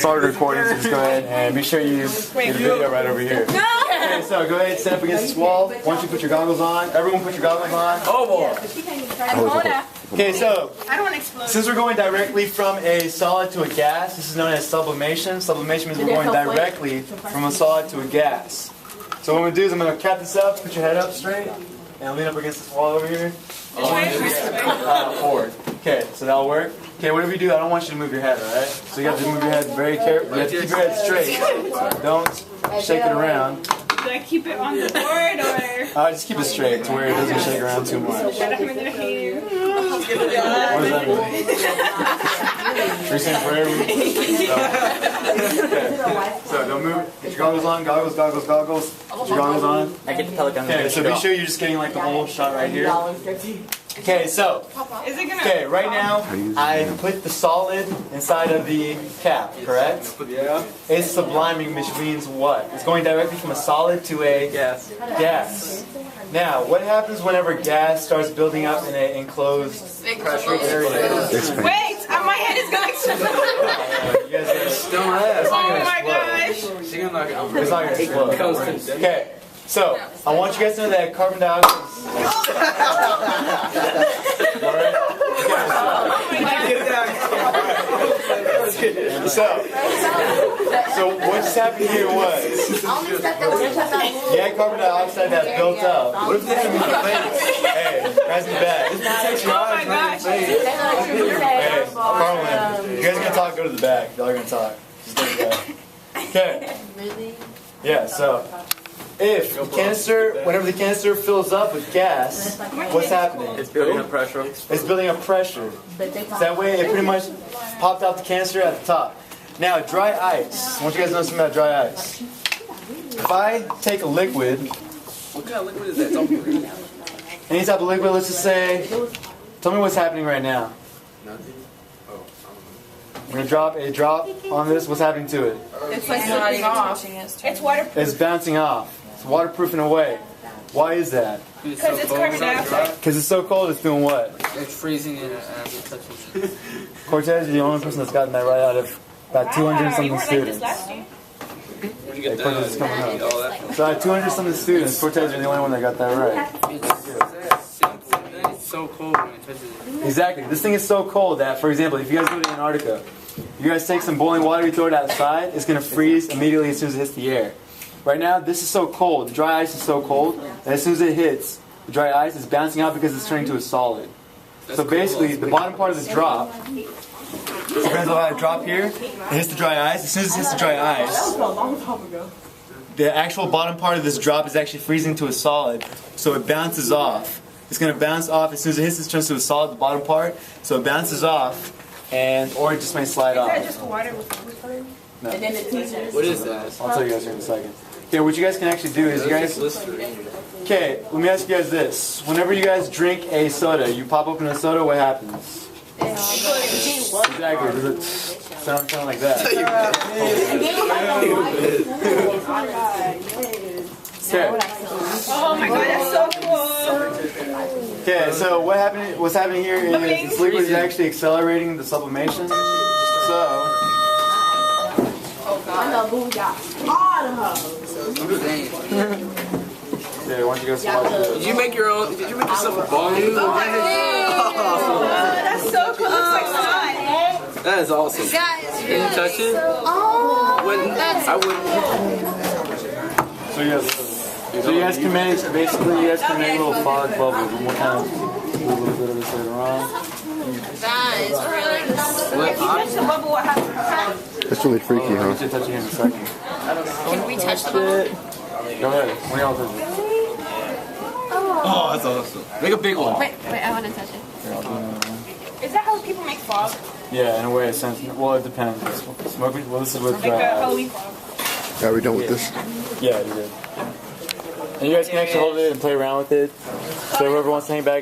Started recording, so just go ahead and be sure you use the video right over here. Okay, so go ahead, stand up against this wall. Why don't you put your goggles on? Everyone put your goggles on. Oh boy. Okay, so I don't want to explode. since we're going directly from a solid to a gas, this is known as sublimation. Sublimation means we're going directly from a solid to a gas. So what I'm going to do is I'm going to cap this up, put your head up straight, and lean up against this wall over here. Forward. Okay, so that'll work. Okay, whatever you do, I don't want you to move your head, alright? So you have to move your head very carefully. You have to keep your head straight. Don't shake it around. Do I keep it on the board or? Just keep it straight to where it doesn't shake around too much. What does that mean? You're saying prayer? Okay. So don't move. Get your goggles on. Goggles. Get your goggles on. I get the pelican. Okay, so be sure you're just getting like the whole shot right here. Okay, so. Okay, right now I put the solid inside of the cap, correct? Yeah. It's subliming, which means what? It's going directly from a solid to a gas. Now, what happens whenever gas starts building up in an enclosed pressure area? Wait, my head is going to explode. You guys are still it's not going to explode. She's gonna knock it over. It's not going to explode. Okay, so I want you guys to know that carbon dioxide. Alright? So what just happened here was you had carbon dioxide that built up. What if this is Hey, guys in the back. Oh my gosh. Hey, Carlin, you guys are gonna talk, go to the back. Y'all are gonna talk. Just go to the back. Okay. Yeah, so if the canister, whenever the canister fills up with gas, what's happening? It's building up pressure. It's building up pressure. So that way it pretty much popped out the canister at the top. Now, dry ice. I want you guys to know something about dry ice. If I take a liquid, What kind of liquid is that? Don't be green. any type of liquid, let's just say, tell me what's happening right now. Nothing. Oh, We're going to drop a drop on this. What's happening to it? It's like slipping off. It's waterproof. It's bouncing off. It's waterproofing away. Why is that? Because it's carbon dioxide. Because it's so cold, it's doing what? It's freezing it as it touches it. Cortez, you're the only person that's gotten that right out of about 200 and something students. Where'd you get Cortez is coming up. all that from? So out of 200 something students, Cortez, you're the only one that got that right. It's so cold when it touches it. Exactly. This thing is so cold that, for example, if you guys go to Antarctica, you guys take some boiling water, you throw it outside, it's going to freeze immediately as soon as it hits the air. Right now, this is so cold, the dry ice is so cold, that as soon as it hits, the dry ice is bouncing out because it's turning to a solid. So basically, the bottom part of the drop, depends on how I drop here, it hits the dry ice. As soon as it hits the dry ice, the actual bottom part of this drop is actually freezing to a solid, so it bounces off. It's going to bounce off as soon as it hits, it turns to a solid, the bottom part, so it bounces off, or it just may slide off. Is that just water with water? No. What is that? I'll tell you guys here in a second. Okay, what you guys can actually do is you guys... Okay, let me ask you guys this. Whenever you guys drink a soda, you pop open a soda, what happens? Exactly. Does it sound kind of like that? Okay. Oh my god, that's so cool. Okay, so what's happening here is this liquid is actually accelerating the sublimation. So... Yeah, why don't you guys watch this? Did you make yourself a ball? Oh, that's so cool. It looks like slime. That is awesome. Can you touch it? I wouldn't. So you guys can make, basically you guys can make little fog bubbles. And we'll kind of do a little bit of this later on. That is really cool. If you touch the bubble, what happens? That's really freaky, huh? I'll touch it in a second. Can we touch the bubble? Go ahead. When y'all touch it. Oh, that's awesome. Make a big one. Wait, I want to touch it. Is that how people make fog? Yeah, in a way, well, it depends. Smoking, well, this is with Like a Halloween fog. Are we done with this? Yeah, you're good. And you guys can actually hold it and play around with it. So whoever wants to hang back.